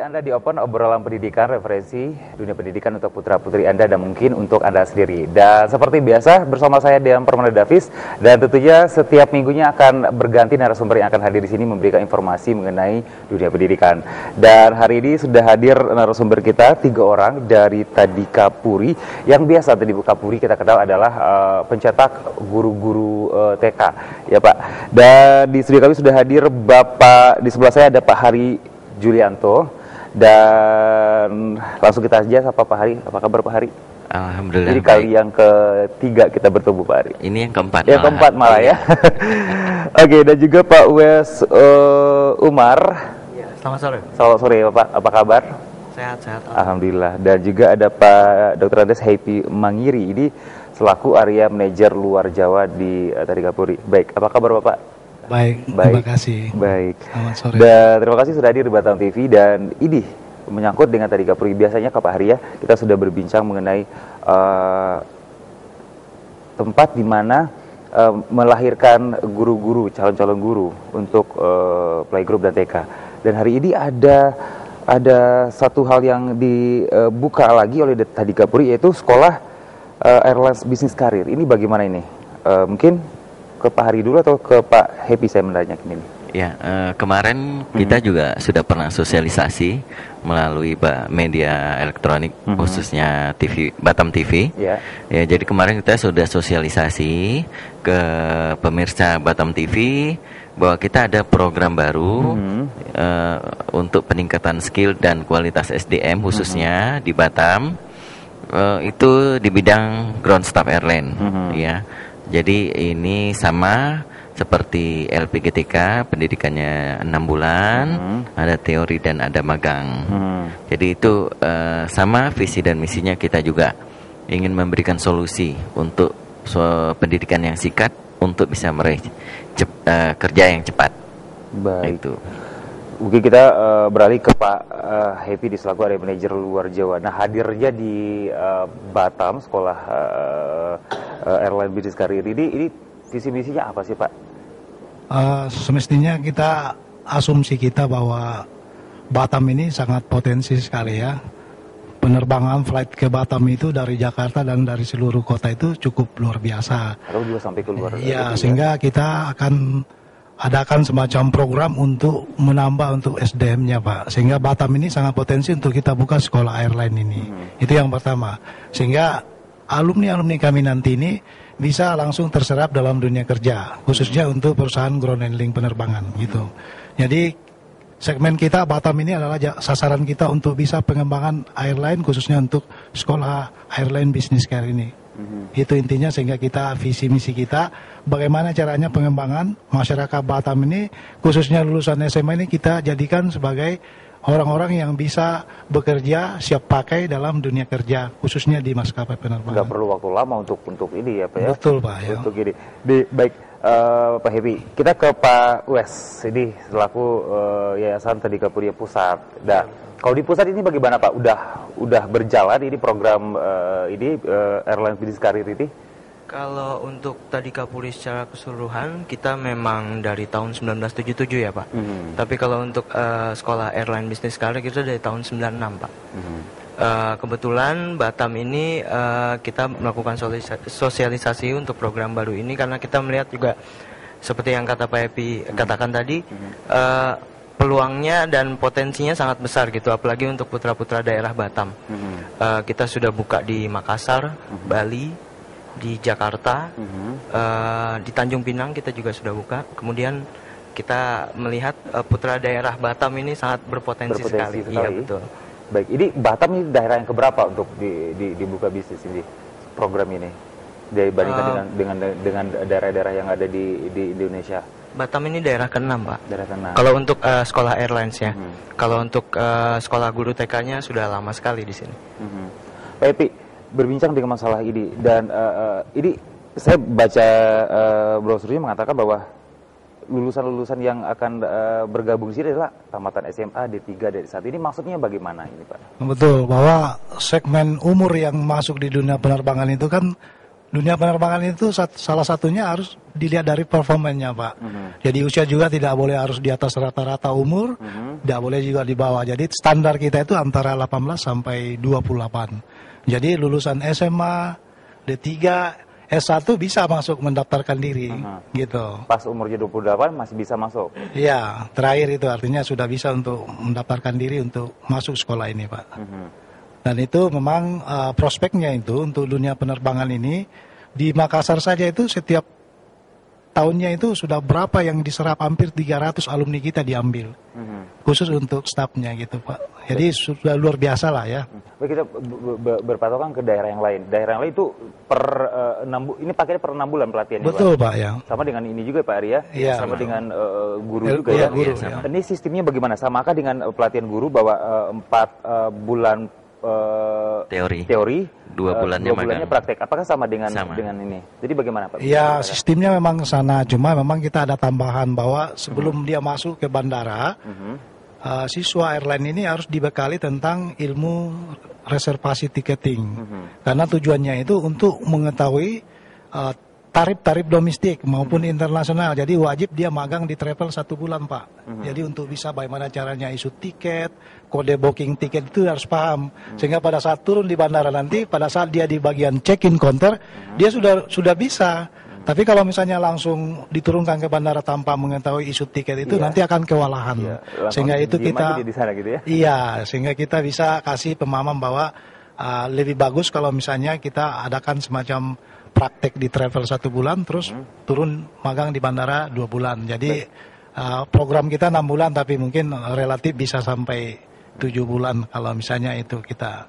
Anda di Open, obrolan pendidikan, referensi dunia pendidikan untuk putra-putri Anda dan mungkin untuk Anda sendiri. Dan seperti biasa, bersama saya Dean Permana Davis, dan tentunya setiap minggunya akan berganti narasumber yang akan hadir di sini memberikan informasi mengenai dunia pendidikan. Dan hari ini sudah hadir narasumber kita 3 orang dari Tadika Puri, yang biasa Tadika Puri kita kenal adalah pencetak guru-guru TK, ya Pak. Dan di studio kami sudah hadir Bapak, di sebelah saya ada Pak Hari Julianto, dan langsung kita aja sapa Pak Hari. Apa kabar Pak Hari? Alhamdulillah. Jadi kali yang ketiga kita bertemu Pak Hari. Ini yang keempat. Yang keempat malah ya. Oke, dan juga Pak Wes Umar. Ya, selamat sore. Selamat sore Bapak. Apa kabar? Sehat-sehat. Alhamdulillah. Dan juga ada Pak Dr. Andes Happy Mangiri. Ini selaku area manajer luar Jawa di Tadika Puri. Baik, apa kabar Bapak? Baik, terima kasih. Baik. Selamat sore. Dan terima kasih sudah hadir di Batam TV, dan ini menyangkut dengan Tadika Puri. Biasanya ke Pak Hari ya, kita sudah berbincang mengenai tempat di mana melahirkan guru-guru, calon-calon guru untuk playgroup dan TK. Dan hari ini ada satu hal yang dibuka lagi oleh Tadika Puri, yaitu sekolah Airlines Business Career. Ini bagaimana ini? Mungkin ke Pak Hari dulu atau ke Pak Happy saya menanyakan ini? Ya, kemarin kita juga sudah pernah sosialisasi melalui media elektronik, khususnya TV, Batam TV. Ya, jadi kemarin kita sudah sosialisasi ke pemirsa Batam TV bahwa kita ada program baru untuk peningkatan skill dan kualitas SDM khususnya di Batam. Itu di bidang ground staff airline, ya. Jadi ini sama seperti LPGTK, pendidikannya 6 bulan, ada teori dan ada magang. Jadi itu sama visi dan misinya, kita juga ingin memberikan solusi untuk pendidikan yang singkat untuk bisa meraih kerja yang cepat. Baik. Itu. Mungkin kita beralih ke Pak Happy di selaku area manajer luar Jawa. Nah, hadirnya di Batam, sekolah Airline Business Career ini visi misinya apa sih Pak? Semestinya asumsi kita bahwa Batam ini sangat potensi sekali ya. Penerbangan flight ke Batam itu dari Jakarta dan dari seluruh kota itu cukup luar biasa. Atau juga sampai keluar. Iya, sehingga kita akan adakan semacam program untuk menambah untuk SDM-nya Pak. Sehingga Batam ini sangat potensi untuk kita buka sekolah airline ini. Itu yang pertama. Sehingga alumni-alumni kami nanti ini bisa langsung terserap dalam dunia kerja, khususnya untuk perusahaan ground handling penerbangan gitu. Jadi segmen kita Batam ini adalah sasaran kita untuk bisa pengembangan airline, khususnya untuk sekolah airline business care ini. Itu intinya, sehingga kita visi misi kita bagaimana caranya pengembangan masyarakat Batam ini, khususnya lulusan SMA ini kita jadikan sebagai orang-orang yang bisa bekerja siap pakai dalam dunia kerja, khususnya di maskapai penerbangan. Nggak perlu waktu lama untuk ini ya Pak ya? Betul Pak ya. Untuk ini. Baik Pak Happy, kita ke Pak Wes ini selaku Yayasan Tadika Puri Pusat. Nah, kalau di pusat ini bagaimana Pak? Udah berjalan ini program Airline Business Career ini? Kalau untuk Tadika Puri secara keseluruhan, kita memang dari tahun 1977 ya Pak. Tapi kalau untuk sekolah Airline Business Career kita dari tahun 96 Pak. Kebetulan Batam ini kita melakukan sosialisasi untuk program baru ini karena kita melihat juga seperti yang kata Pak Happy katakan tadi, peluangnya dan potensinya sangat besar gitu, apalagi untuk putra-putra daerah Batam. Kita sudah buka di Makassar, Bali, di Jakarta, di Tanjung Pinang kita juga sudah buka. Kemudian kita melihat putra daerah Batam ini sangat berpotensi sekali. Iya betul. Baik, ini Batam ini daerah yang keberapa untuk dibuka bisnis ini, program ini, dibandingkan dengan daerah-daerah yang ada di Indonesia? Batam ini daerah ke-6 Pak. Daerah ke-6. Kalau untuk sekolah airlines ya. Kalau untuk sekolah guru TK-nya sudah lama sekali di sini. Pak Epi, berbincang dengan masalah ini, dan ini saya baca brosurnya mengatakan bahwa lulusan-lulusan yang akan bergabung di sini adalah tamatan SMA, D3, D1. Ini maksudnya bagaimana ini Pak? Betul, bahwa segmen umur yang masuk di dunia penerbangan itu kan dunia penerbangan itu salah satunya harus dilihat dari performanya, Pak. Jadi usia juga tidak boleh harus di atas rata-rata umur, tidak boleh juga di bawah. Jadi standar kita itu antara 18 sampai 28. Jadi lulusan SMA, D3, S1 bisa masuk mendaftarkan diri, gitu. Pas umurnya 28 masih bisa masuk? Iya, terakhir itu artinya sudah bisa untuk mendaftarkan diri untuk masuk sekolah ini, Pak. Dan itu memang prospeknya itu untuk dunia penerbangan ini, di Makassar saja itu setiap tahunnya itu sudah berapa yang diserap, hampir 300 alumni kita diambil. Khusus untuk stafnya gitu, Pak. Jadi sudah luar biasa lah ya. Kita berpatokan ke daerah yang lain. Daerah yang lain itu per 6 ini pakainya per 6 bulan pelatihannya. Betul, Pak, ya. Sama dengan ini juga Pak Ari ya. Iya, sama dengan guru juga ya. Guru, ya. Ini sistemnya bagaimana? Samakah dengan pelatihan guru bahwa 4 bulan teori 2 bulannya praktek? Apakah sama dengan ini? Jadi bagaimana Pak? Ya, sistemnya memang sana, cuma memang kita ada tambahan bahwa sebelum dia masuk ke bandara, siswa airline ini harus dibekali tentang ilmu reservasi tiketing. Karena tujuannya itu untuk mengetahui tarif-tarif domestik maupun internasional. Jadi wajib dia magang di travel 1 bulan, Pak. Jadi untuk bisa bagaimana caranya isu tiket, kode booking tiket itu harus paham. Sehingga pada saat turun di bandara nanti, pada saat dia di bagian check-in counter, dia sudah bisa. Tapi kalau misalnya langsung diturunkan ke bandara tanpa mengetahui isu tiket itu, nanti akan kewalahan. Sehingga itu kita, di sana gitu ya? Iya, sehingga kita bisa kasih pemahaman bahwa lebih bagus kalau misalnya kita adakan semacam praktek di travel 1 bulan, terus turun magang di bandara 2 bulan. Jadi program kita 6 bulan, tapi mungkin relatif bisa sampai 7 bulan kalau misalnya itu kita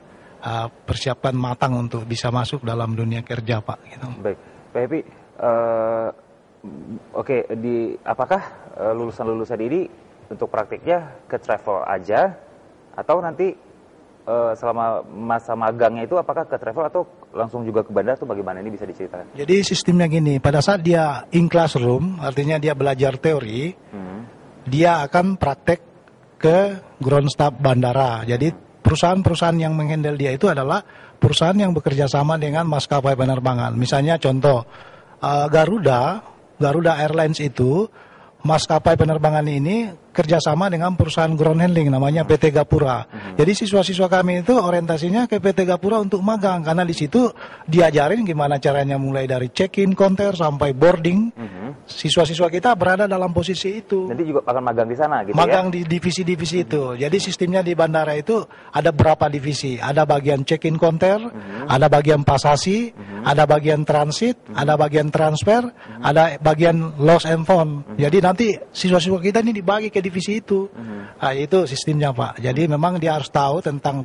persiapkan matang untuk bisa masuk dalam dunia kerja, Pak. Gitu. Baik, Pak Happy, apakah lulusan-lulusan ini untuk praktiknya ke travel aja, atau nanti selama masa magangnya itu apakah ke travel atau langsung juga ke bandara, atau bagaimana, ini bisa diceritakan? Jadi sistemnya gini, pada saat dia in classroom, artinya dia belajar teori, dia akan praktek ke ground staff bandara. Jadi perusahaan-perusahaan yang menghandle dia itu adalah perusahaan yang bekerja sama dengan maskapai penerbangan. Misalnya contoh, Garuda Airlines itu, maskapai penerbangan ini kerjasama dengan perusahaan ground handling namanya PT Gapura. Jadi siswa-siswa kami itu orientasinya ke PT Gapura untuk magang, karena di situ diajarin gimana caranya mulai dari check-in counter sampai boarding. Siswa-siswa kita berada dalam posisi itu. Nanti juga akan magang di sana gitu magang ya? Di divisi-divisi itu. Jadi sistemnya di bandara itu ada berapa divisi? Ada bagian check-in counter, ada bagian pasasi, ada bagian transit, ada bagian transfer, ada bagian lost and found. Jadi nanti siswa-siswa kita ini dibagi ke divisi itu. Nah, itu sistemnya, Pak. Jadi memang dia harus tahu tentang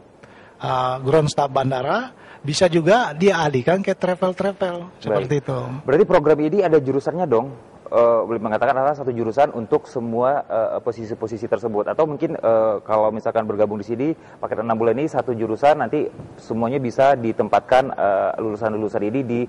ground staff bandara, bisa juga dia alihkan ke travel-travel seperti itu. Berarti program ini ada jurusannya dong? Boleh mengatakan adalah satu jurusan untuk semua posisi-posisi tersebut, atau mungkin kalau misalkan bergabung di sini paket 6 bulan ini satu jurusan, nanti semuanya bisa ditempatkan lulusan-lulusan ini di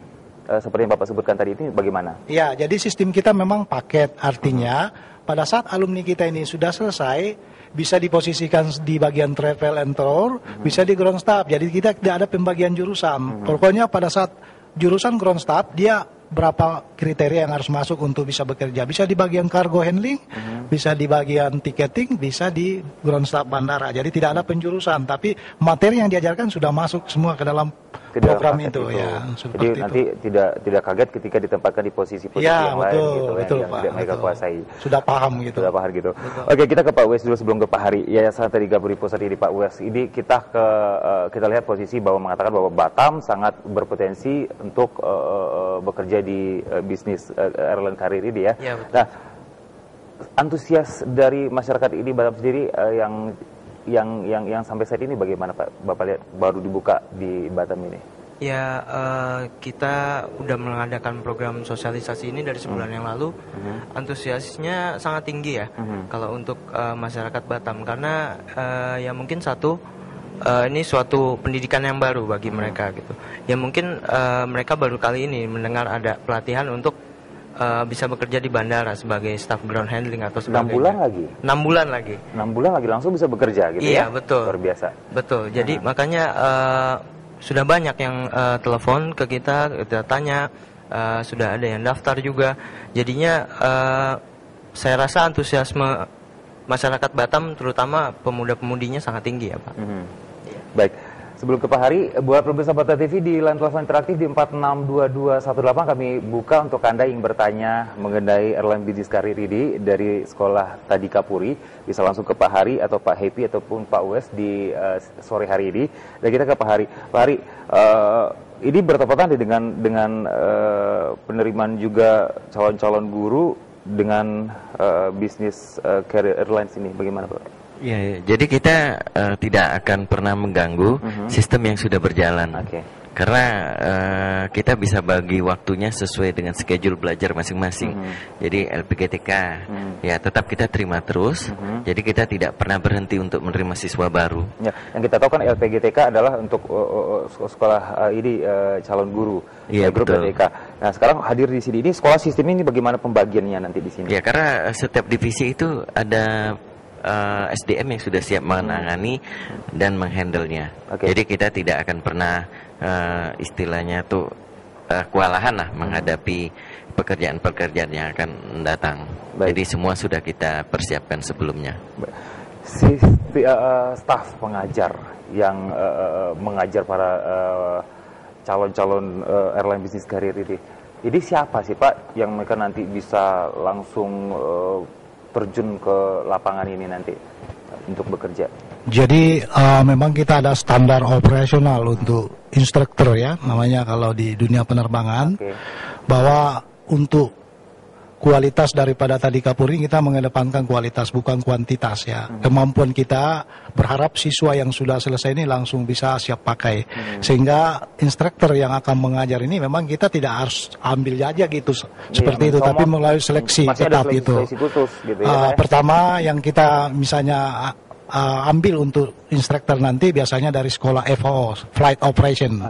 seperti yang Bapak sebutkan tadi, itu bagaimana? Ya, jadi sistem kita memang paket, artinya pada saat alumni kita ini sudah selesai, bisa diposisikan di bagian travel and tour, bisa di ground staff. Jadi kita tidak ada pembagian jurusan. Pokoknya pada saat jurusan ground staff, dia berapa kriteria yang harus masuk untuk bisa bekerja. Bisa di bagian cargo handling, bisa di bagian ticketing, bisa di ground staff bandara. Jadi tidak ada penjurusan, tapi materi yang diajarkan sudah masuk semua ke dalam program itu. Ya. Jadi nanti tidak kaget ketika ditempatkan di posisi-posisi yang lain gitu, betul, yang Pak, tidak mereka kuasai. Sudah paham gitu. Sudah paham gitu. Oke, kita ke Pak Wes dulu sebelum ke Pak Hari. Yayasan tadi Gaburi Pusat di Pak Wes. Ini kita lihat posisi bahwa mengatakan bahwa Batam sangat berpotensi untuk bekerja di bisnis airline karir ini ya. Ya, betul. Nah, antusias dari masyarakat ini Batam sendiri yang sampai saat ini bagaimana Pak? Bapak lihat baru dibuka di Batam ini. Ya, kita udah mengadakan program sosialisasi ini dari sebulan yang lalu. Antusiasnya sangat tinggi ya kalau untuk masyarakat Batam, karena ya mungkin ini suatu pendidikan yang baru bagi mereka gitu. Ya mungkin mereka baru kali ini mendengar ada pelatihan untuk bisa bekerja di bandara sebagai staff ground handling atau sebagainya. 6 bulan lagi? 6 bulan lagi. 6 bulan lagi langsung bisa bekerja gitu ya? Iya, betul. Luar biasa. Betul, jadi makanya sudah banyak yang telepon ke kita tanya, sudah ada yang daftar juga. Jadinya saya rasa antusiasme masyarakat Batam, terutama pemuda-pemudinya sangat tinggi ya Pak. Baik. Sebelum ke Pak Hari, buat pemirsa Batam TV di line telepon interaktif di 462218 kami buka untuk Anda yang bertanya mengenai airline business career ini dari sekolah Tadika Puri. Bisa langsung ke Pak Hari atau Pak Happy ataupun Pak Wes di sore hari ini. Dan kita ke Pak Hari. Pak Hari, ini bertepatan dengan penerimaan juga calon-calon guru dengan bisnis career airlines ini. Bagaimana Pak? Ya, jadi kita tidak akan pernah mengganggu sistem yang sudah berjalan. Karena kita bisa bagi waktunya sesuai dengan schedule belajar masing-masing. Jadi LPGTK ya tetap kita terima terus. Jadi kita tidak pernah berhenti untuk menerima siswa baru. Ya, yang kita tahu kan LPGTK adalah untuk sekolah ini calon guru. Iya, grup betul. LPGTK. Nah, sekarang hadir di sini. Ini sekolah sistem ini bagaimana pembagiannya nanti di sini? Ya, karena setiap divisi itu ada SDM yang sudah siap menangani dan menghandle-nya. Jadi kita tidak akan pernah istilahnya tuh kewalahan lah menghadapi pekerjaan-pekerjaan yang akan datang. Jadi semua sudah kita persiapkan sebelumnya. Staf pengajar yang mengajar para calon-calon airline business career ini siapa sih Pak yang mereka nanti bisa langsung terjun ke lapangan ini nanti untuk bekerja? Jadi memang kita ada standar operasional untuk instruktur ya, namanya kalau di dunia penerbangan, bahwa untuk kualitas daripada Tadika Puri kita mengedepankan kualitas bukan kuantitas ya. Kemampuan kita berharap siswa yang sudah selesai ini langsung bisa siap pakai. Sehingga instruktur yang akan mengajar ini memang kita tidak harus ambil aja gitu seperti itu, tapi melalui seleksi ketat itu. Gitu ya, pertama yang kita misalnya ambil untuk instruktur nanti biasanya dari sekolah FOO, Flight Operation.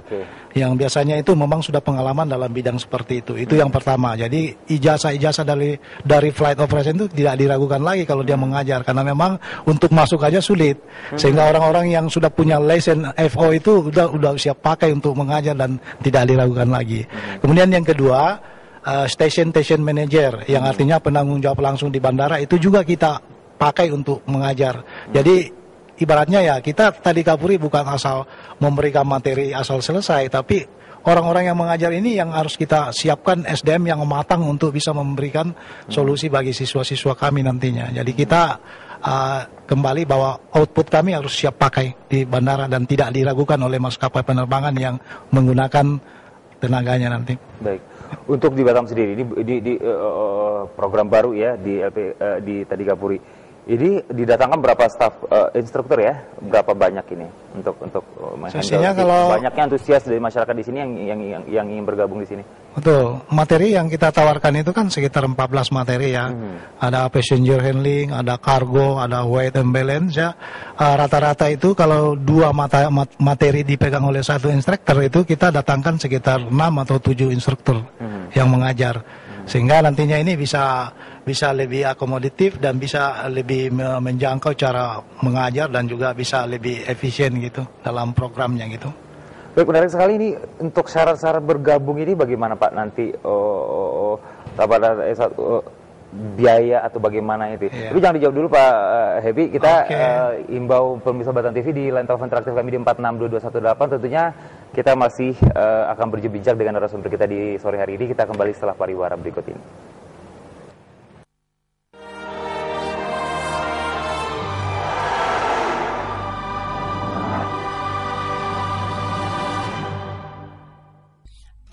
Yang biasanya itu memang sudah pengalaman dalam bidang seperti itu. Itu yang pertama. Jadi ijazah-ijazah dari Flight Operation itu tidak diragukan lagi kalau dia mengajar, karena memang untuk masuk aja sulit. Sehingga orang-orang yang sudah punya license FO itu udah siap pakai untuk mengajar dan tidak diragukan lagi. Kemudian yang kedua, station manager, yang artinya penanggung jawab langsung di bandara, itu juga kita pakai untuk mengajar. Jadi ibaratnya ya kita Tadika Puri bukan asal memberikan materi asal selesai, tapi orang-orang yang mengajar ini yang harus kita siapkan SDM yang matang untuk bisa memberikan solusi bagi siswa-siswa kami nantinya. Jadi kita kembali bahwa output kami harus siap pakai di bandara dan tidak diragukan oleh maskapai penerbangan yang menggunakan tenaganya nanti. Baik. Untuk di Batam sendiri ini di program baru ya di Tadika Puri. Ini didatangkan berapa staf instruktur ya? Berapa banyak ini untuk kalau banyaknya antusias dari masyarakat di sini yang ingin bergabung di sini? Betul. Materi yang kita tawarkan itu kan sekitar 14 materi ya. Ada passenger handling, ada cargo, ada weight and balance ya. Rata-rata itu kalau 2 materi dipegang oleh satu instruktur itu kita datangkan sekitar 6 atau 7 instruktur yang mengajar. Sehingga nantinya ini bisa lebih akomodatif dan bisa lebih menjangkau cara mengajar dan juga bisa lebih efisien gitu dalam programnya gitu. Baik, menarik sekali ini. Untuk syarat-syarat bergabung ini bagaimana Pak nanti? Biaya atau bagaimana itu? Tapi jangan dijawab dulu Pak Happy. Kita imbau pemirsa Batam TV di line telepon interaktif kami di 462218. Tentunya kita masih akan berbincang dengan narasumber kita di sore hari ini. Kita kembali setelah pariwara berikut ini.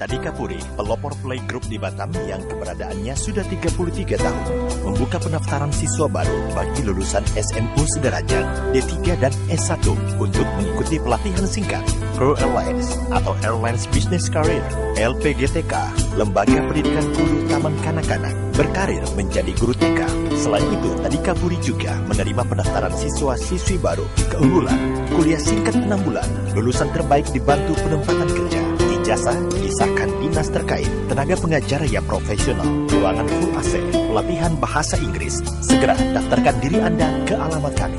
Tadika Puri, pelopor playgroup di Batam yang keberadaannya sudah 33 tahun, membuka pendaftaran siswa baru bagi lulusan SMU sederajat, D3 dan S1 untuk mengikuti pelatihan singkat Crew Airlines atau Airlines Business Career, LPGTK, Lembaga Pendidikan Guru Taman Kanak-Kanak, berkarir menjadi guru TK. Selain itu, Tadika Puri juga menerima pendaftaran siswa-siswi baru keunggulan, kuliah singkat 6 bulan, lulusan terbaik dibantu penempatan kerja, ijazah disahkan dinas terkait, tenaga pengajar yang profesional, ruangan full AC, pelatihan bahasa Inggris. Segera daftarkan diri Anda ke alamat kami.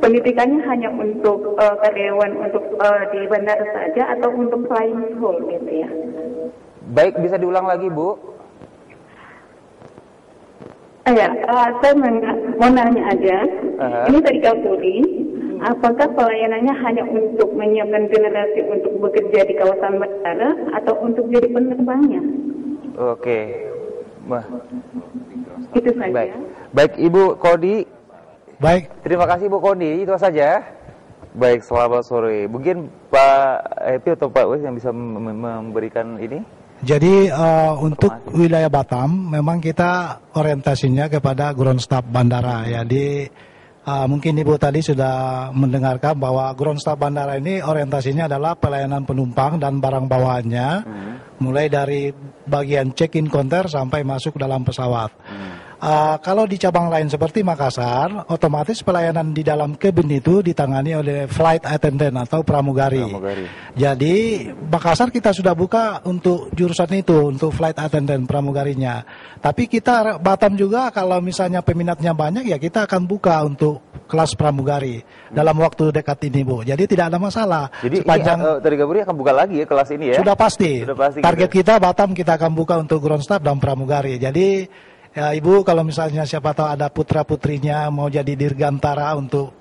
pendidikannya hanya untuk karyawan untuk di bandara saja atau untuk flying school gitu ya? Baik, bisa diulang lagi Bu? Saya mau nanya aja. Ini dari Kapolri, apakah pelayanannya hanya untuk menyiapkan generasi untuk bekerja di kawasan bandara atau untuk jadi penerbangnya? Oke. Itu saja. Baik Ibu Kodi. Baik. Terima kasih Bu Kodi, itu saja. Baik, selamat sore. Mungkin Pak Happy atau Pak Wes yang bisa memberikan ini? Jadi untuk wilayah Batam memang kita orientasinya kepada ground staff bandara ya. Mungkin Ibu tadi sudah mendengarkan bahwa ground staff bandara ini orientasinya adalah pelayanan penumpang dan barang bawaannya, mulai dari bagian check-in counter sampai masuk dalam pesawat. Kalau di cabang lain seperti Makassar, otomatis pelayanan di dalam cabin itu ditangani oleh flight attendant atau pramugari. Jadi Makassar kita sudah buka untuk jurusan itu, untuk flight attendant pramugarinya. Tapi kita Batam juga kalau misalnya peminatnya banyak ya kita akan buka untuk kelas pramugari dalam waktu dekat ini Bu. Jadi tidak ada masalah. Jadi sepanjang dari Gaburi akan buka lagi ya kelas ini ya? Sudah pasti. Target gitu. Kita Batam kita akan buka untuk ground staff dan pramugari. Jadi ya Ibu kalau misalnya siapa tahu ada putra-putrinya mau jadi dirgantara untuk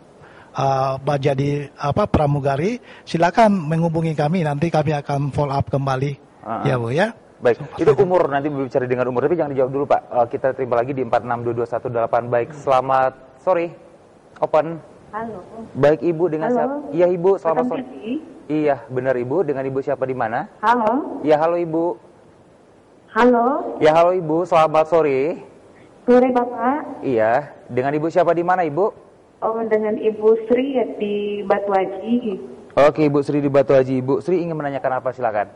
jadi pramugari, silakan menghubungi kami, nanti kami akan follow up kembali. Ya Bu ya. Baik, itu umur nanti berbicara dengan umur, tapi jangan dijawab dulu Pak. Kita terima lagi di 462218. Baik, selamat sore. Open. Halo. Baik Ibu dengan siapa? Iya Ibu, selamat sore. Iya, benar Ibu, dengan Ibu siapa di mana? Halo. Iya, halo Ibu. Halo. Ya, halo Ibu, selamat sore. Sore Bapak. Iya, dengan Ibu siapa di mana Ibu? Oh, dengan Ibu Sri di Batu Haji. Oke, Ibu Sri di Batu Haji. Ibu Sri ingin menanyakan apa, silakan.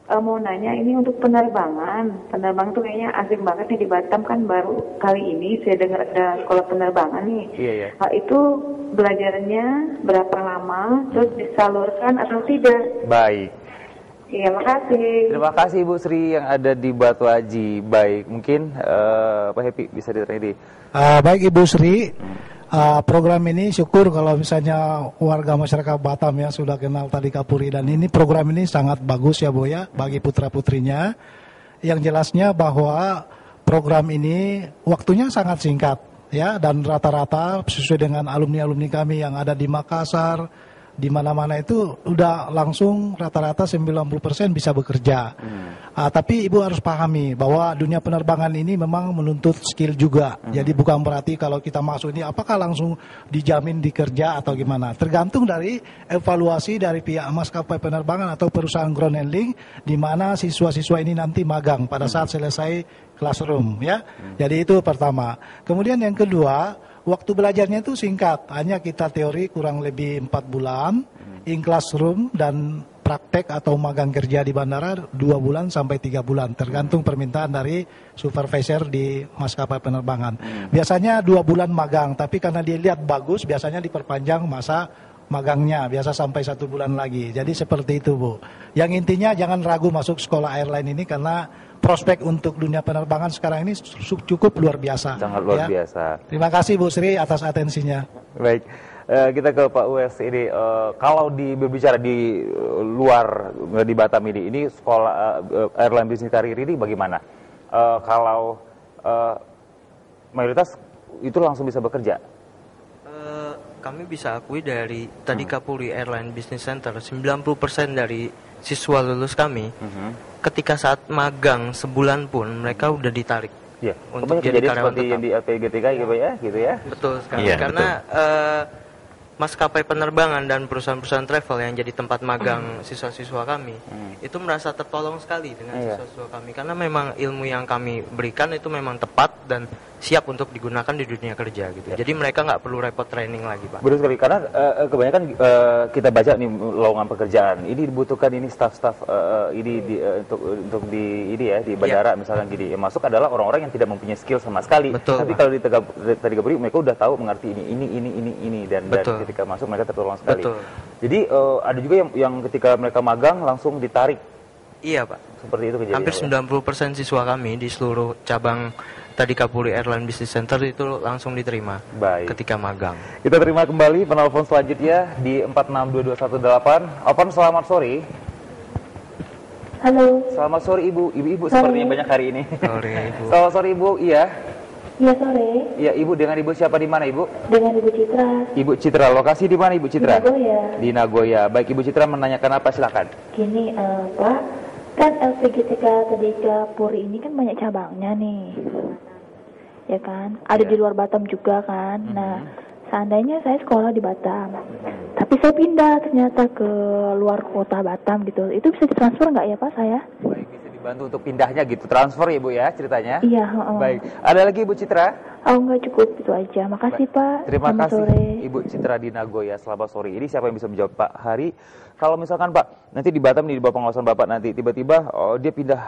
Mau nanya ini untuk penerbangan. Penerbang tuh kayaknya asik banget nih di Batam, kan baru kali ini saya dengar ada sekolah penerbangan nih. Iya. Itu belajarnya berapa lama, terus disalurkan atau tidak? Baik. Iya, makasih. Terima kasih Ibu Sri yang ada di Batu Haji. Baik, mungkin Pak Happy bisa ditanya di. Baik Ibu Sri. Program ini syukur kalau misalnya warga masyarakat Batam yang sudah kenal tadi Kapolri, dan ini program ini sangat bagus ya Bu ya bagi putra-putrinya. Yang jelasnya bahwa program ini waktunya sangat singkat ya, dan rata-rata sesuai dengan alumni-alumni kami yang ada di Makassar, di mana-mana itu udah langsung rata-rata 90% bisa bekerja. Tapi Ibu harus pahami bahwa dunia penerbangan ini memang menuntut skill juga. Jadi bukan berarti kalau kita masuk ini apakah langsung dijamin dikerja atau gimana. Tergantung dari evaluasi dari pihak maskapai penerbangan atau perusahaan ground handling, di mana siswa-siswa ini nanti magang pada saat selesai classroom ya. Jadi itu pertama. Kemudian yang kedua, waktu belajarnya itu singkat, hanya kita teori kurang lebih 4 bulan, in classroom dan praktek atau magang kerja di bandara 2 bulan sampai 3 bulan, tergantung permintaan dari supervisor di maskapai penerbangan. Biasanya 2 bulan magang, tapi karena dia lihat bagus, biasanya diperpanjang masa magangnya, biasa sampai 1 bulan lagi. Jadi seperti itu Bu. Yang intinya jangan ragu masuk sekolah airline ini karena prospek untuk dunia penerbangan sekarang ini cukup luar biasa. Sangat luar biasa. Terima kasih Bu Sri atas atensinya. Baik, kita ke Pak Wes. Ini kalau berbicara di luar di Batam ini sekolah airline bisnis karir ini bagaimana? Kalau mayoritas itu langsung bisa bekerja? Kami bisa akui dari tadi Kapolri Airline Business Center, 90% dari siswa lulus kami ketika saat magang sebulan pun mereka udah ditarik untuk jadi karyawan seperti tetap. Yang di LPGTK gitu ya. Betul sekali, karena maskapai penerbangan dan perusahaan-perusahaan travel yang jadi tempat magang siswa-siswa kami itu merasa tertolong sekali dengan siswa-siswa kami, karena memang ilmu yang kami berikan itu memang tepat dan siap untuk digunakan di dunia kerja gitu. Jadi mereka nggak perlu repot training lagi Pak. Betul sekali, karena kebanyakan kita baca nih lowongan pekerjaan ini dibutuhkan ini staff-staff ini untuk di bandara misalkan gini, yang masuk adalah orang-orang yang tidak mempunyai skill sama sekali. Betul, tapi kalau di tadi Gabri mereka udah tahu mengerti ini dan ketika masuk mereka tertolong sekali. Betul. Jadi ada juga yang ketika mereka magang langsung ditarik. Iya Pak. Seperti itu kejadiannya. Hampir 90% siswa kami di seluruh cabang Tadika Puri Airline Business Center itu langsung diterima. Baik. Ketika magang. Kita terima kembali penelpon selanjutnya di 462218. Open, selamat sore. Halo. Selamat sore Ibu. Ibu sepertinya banyak hari ini. Sore Ibu. Selamat sore Ibu. Iya. Iya sore. Iya Ibu, dengan Ibu siapa di mana Ibu? Dengan Ibu Citra. Ibu Citra, lokasi di mana Ibu Citra? Di Nagoya. Di Nagoya. Baik, Ibu Citra menanyakan apa, silakan. Gini Pak, kan LPGTK Tadika Puri ini kan banyak cabangnya nih, ya kan? Ada di luar Batam juga kan. Nah, seandainya saya sekolah di Batam, tapi saya pindah ternyata ke luar kota Batam gitu, itu bisa ditransfer nggak ya Pak saya? Baik, bisa dibantu untuk pindahnya gitu, transfer ya Bu ya ceritanya? Iya. Baik, ada lagi Ibu Citra? Oh nggak cukup, itu aja. Makasih Pak. Terima Selamat kasih sore. Ibu Citra di Nagoya, selamat sore. Ini siapa yang bisa menjawab Pak Hari? Kalau misalkan Pak, nanti di Batam nih di bawah pengawasan Bapak nanti tiba-tiba dia pindah